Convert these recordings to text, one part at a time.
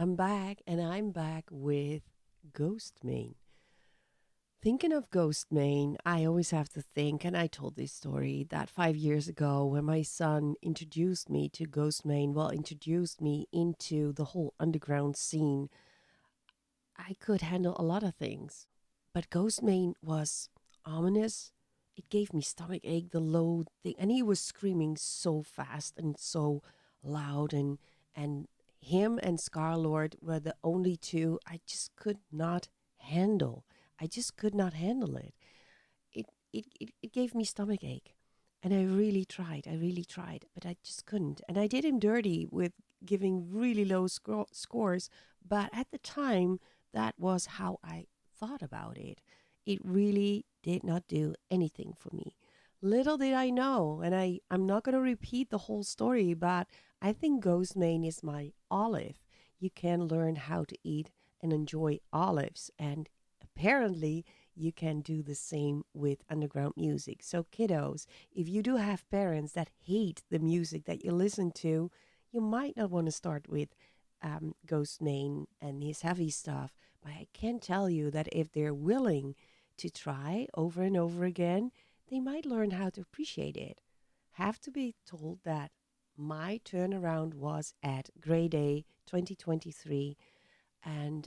I'm back, and I'm back with Ghostemane. Thinking of Ghostemane, I always have to think, and I told this story that 5 years ago when my son introduced me to Ghostemane, well, introduced me into the whole underground scene, I could handle a lot of things. But Ghostemane was ominous. It gave me stomach ache, the low thing, and he was screaming so fast and so loud, and him and Scarlord were the only two I just could not handle. I just could not handle it. It gave me stomach ache. And I really tried. I really tried, but I just couldn't. And I did him dirty with giving really low scores. But at the time, that was how I thought about it. It really did not do anything for me. Little did I know, and I'm not going to repeat the whole story, but I think Ghostemane is my olive. You can learn how to eat and enjoy olives, and apparently you can do the same with underground music. So, kiddos, if you do have parents that hate the music that you listen to, you might not want to start with Ghostemane and his heavy stuff. But I can tell you that if they're willing to try over and over again, they might learn how to appreciate it. Have to be told that my turnaround was at Grade A 2023 and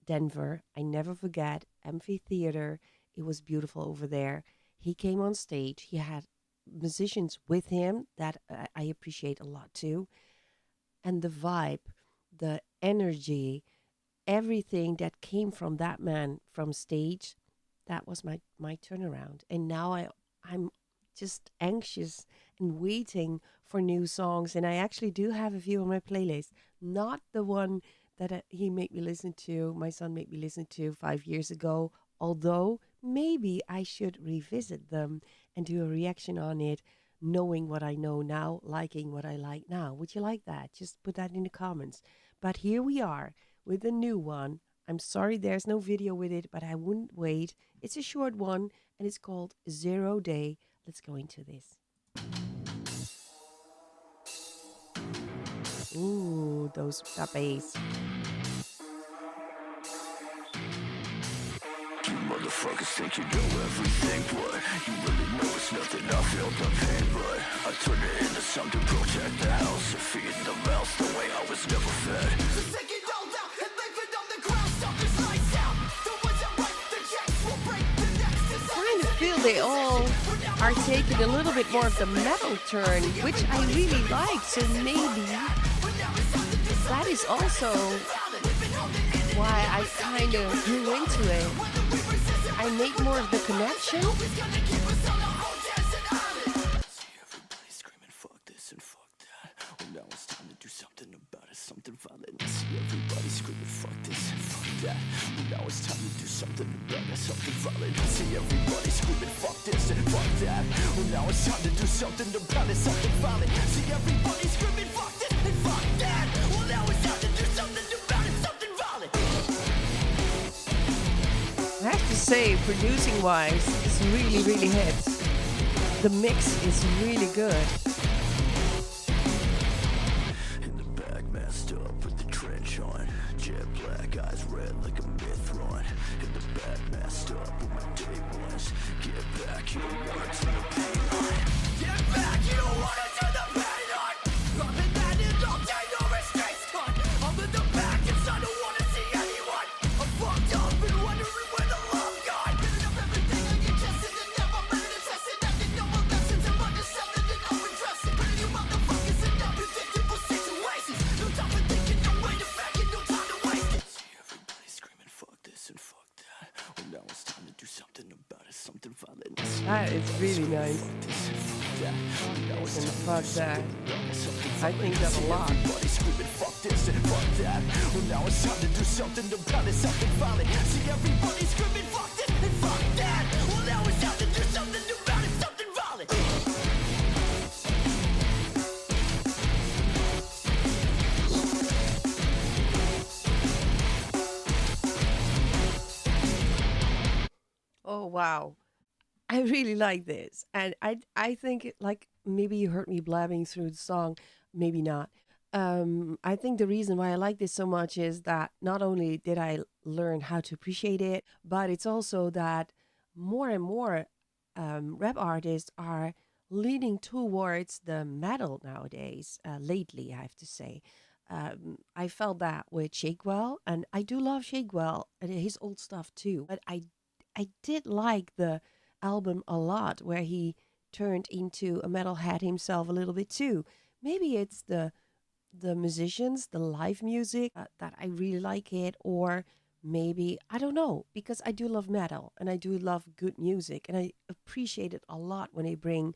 Denver. I never forget amphitheater. It was beautiful over there. He came on stage. He had musicians with him that I appreciate a lot too. And the vibe, the energy, everything that came from that man from stage, that was my turnaround. And now I'm just anxious and waiting for new songs. And I actually do have a few on my playlist. Not the one that he made me listen to, my son made me listen to 5 years ago. Although maybe I should revisit them and do a reaction on it, knowing what I know now, liking what I like now. Would you like that? Just put that in the comments. But here we are with a new one. I'm sorry there's no video with it, but I wouldn't wait. It's a short one, and it's called 0 Day. Let's go into this. Ooh, that bass. Motherfuckers think you know everything, but you really know it's nothing. I feel the pain, but I turn it into something. Protect the house and feed the mouth the way I was never fed. So take it all down and leave it on the ground. Stop this lights out. The ones that write the checks will break the next. I kind of feel they all are taking a little bit more of the metal turn, which I really like. So maybe that is also why I kind of grew into it. I make more of the connection. See everybody screaming, fuck this and fuck that. Well, now it's time to do something about it, something violent. See everybody screaming, fuck this and fuck that. Well, now it's time to do something about it, something violent. See everybody screaming, fuck this and fuck that. Well, now it's time to do something about it, something violent. See everybody screaming, fuck this and fuck that. Well, now it's time to do something about it, something violent. I have to say, producing wise, this really, really hits. The mix is really good. In the back, masked up with the trench on. Jet black, eyes red like a Mithron. In the back, masked up with my day ones. Get back, you don't wanna turn the pain on. Get back, you don't wanna turn the pain on. I'm in that end all day, no restraints on. I'm in the back, and I don't wanna see anyone. I'm fucked up and wondering where the love gone. Giving up everything on your chest and then never learning to test it. Nothing, no more lessons, I'm underselling and overdressing. Putting you motherfuckers in unpredictable situations. No time for thinking, no way to back it, no time to waste it. See everybody screaming, fuck this and fuck that. Well, now it's time to do something about it, something violent. That is really nice. Fuck this and fuck that. Well, now it's And time fuck to do that. something about it, something I think that a lot. everybody screaming, fuck this and fuck that. Well, now it's time to do something about it, something violent. See everybody screaming, fuck this and fuck that. Well, now it's time to do something about it, something violent. Oh, wow. I really like this. And I think, like, maybe you heard me blabbing through the song, maybe not. I think the reason why I like this so much is that not only did I learn how to appreciate it, but it's also that more and more rap artists are leaning towards the metal nowadays. Lately, I have to say, I felt that with Shakewell, and I do love Shakewell and his old stuff too. But I did like the album a lot, where he turned into a metalhead himself a little bit too. Maybe it's the musicians, the live music, that I really like it, or maybe I don't know, because I do love metal and I do love good music, and I appreciate it a lot when they bring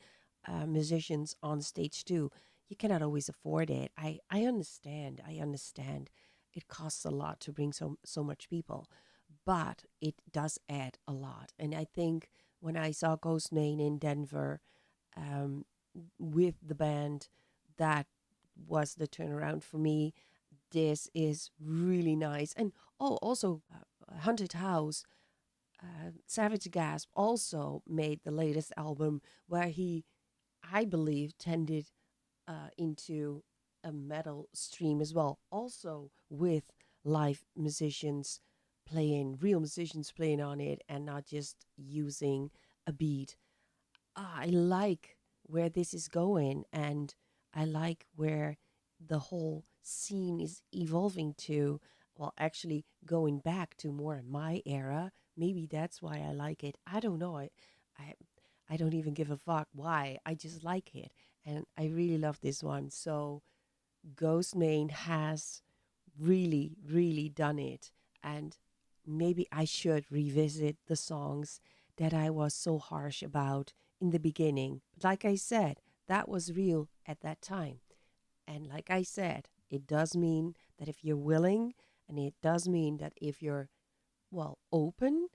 musicians on stage too. You cannot always afford it. I understand. I understand. It costs a lot to bring so much people, but it does add a lot. And I think when I saw Ghostmane in Denver, um, with the band, that was the turnaround for me. This is really nice. And oh, also, Haunted House, Savage Gasp also made the latest album, where he, I believe, tended into a metal stream as well, also with live musicians playing, real musicians playing on it, and not just using a beat. I like where this is going, and I like where the whole scene is evolving to. Well, actually, going back to more my era. Maybe that's why I like it. I don't know. I, I don't even give a fuck why. I just like it, and I really love this one. So Ghostmane has really, really done it. And maybe I should revisit the songs that I was so harsh about in the beginning. But like I said, that was real at that time. And like I said, it does mean that if you're willing, and it does mean that if you're, well, open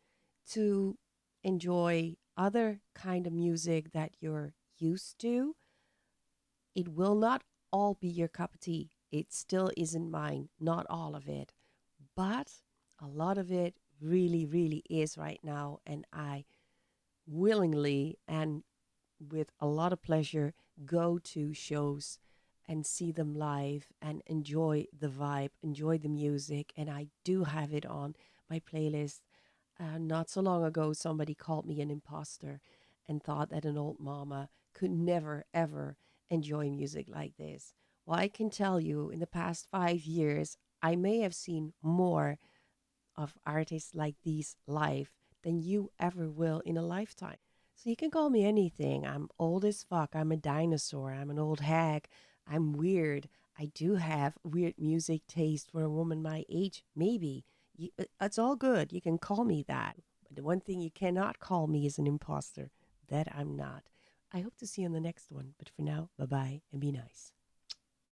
to enjoy other kind of music that you're used to, it will not all be your cup of tea. It still isn't mine, not all of it. But a lot of it really, really is right now. And I willingly and with a lot of pleasure go to shows and see them live and enjoy the vibe, enjoy the music. And I do have it on my playlist. Not so long ago, somebody called me an imposter and thought that an old mama could never, ever enjoy music like this. Well, I can tell you, in the past 5 years, I may have seen more of artists like these live than you ever will in a lifetime. So you can call me anything. I'm old as fuck. I'm a dinosaur. I'm an old hag. I'm weird. I do have weird music taste for a woman my age. Maybe. It's all good. You can call me that. But the one thing you cannot call me is an imposter. That I'm not. I hope to see you on the next one. But for now, bye bye and be nice.